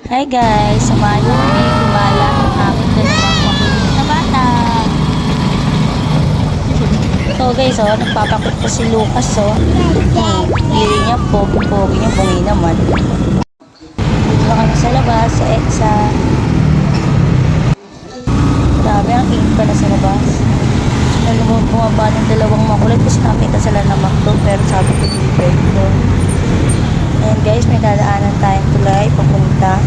Hi guys, samahan niyo kami gumala ng aming dalawang makulit na bata. So guys, nagpapakit pa si Lucas, Hili niya, pogi-pogi niya, bungi naman. Dito na kami sa labas, sa EDSA. Grabe, ang init pa na sa labas. Bumaba ng dalawang makulit kasi nakita sila na McDo, pero sabi ko hindi pwede. Ayan guys, may dadaanan tayong tulay papunta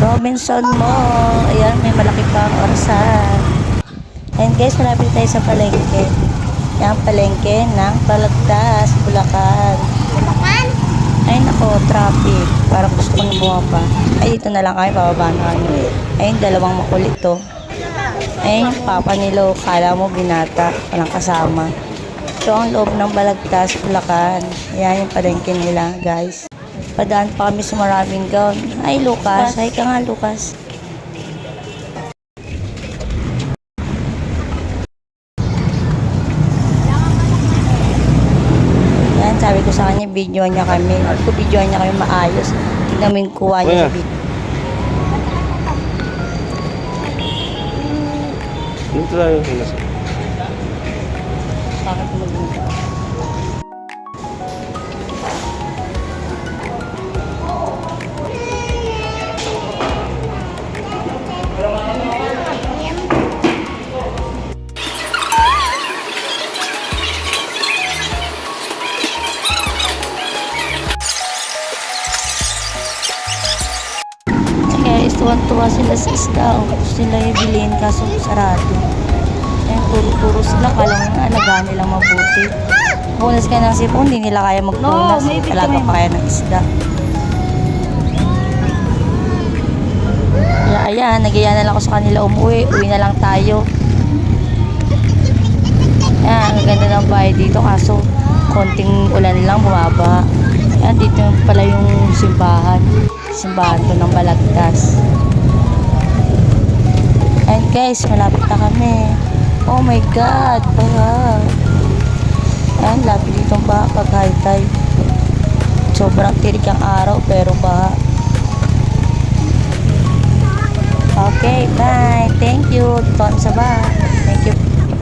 Robinson Mall. Ayan, may malaki pang orasan. Ayan guys, malapit tayo sa palengke. Yan, palengke ng Balagtas, Bulacan. Ay nako, traffic. Parang gusto ko na bumaba. Ay, dito na lang kami, bababa na kami. Ayun, dalawang makulit to. Ayun, papa nilo, kala mo binata, walang kasama. Ito ang loob ng Balagtas, Bulacan. Ayan yung palengke nila, guys. Padaan pa kami sa maraming gown. Ay, Lucas. Ay ka nga, Lucas. Yan, sabi ko sa kanya, videoan niya kami. Sabi ko, videoan niya kami maayos. Tignan mo yung kuha niya sa video. Dito lang yung kinas. Bakit mag-video? Tuwan-tuwa sila sa isda. Gusto nila ibilhin kaso sarado. Ayan, puro-puro sila. Kala mo nga alagaan nilang mabuti. Punas ka ng sipon, hindi nila kaya magpunas. Talaga pa kaya ng isda. Kaya ayan, nagaya na lang ako sa kanila umuwi. Uwi na lang tayo. Ayan, ang ganda ng bahay dito kaso konting ulan lang bumaba. Ayan, dito pala yung simbahan. Simbahan to ng Balagtas. And guys, malapit na kami. Oh my God, baha. Ayan, lapit ditong baha pag high tide. Sobrang tirik ang araw pero baha. Okay, bye. Thank you. Dito sa baha. Thank you.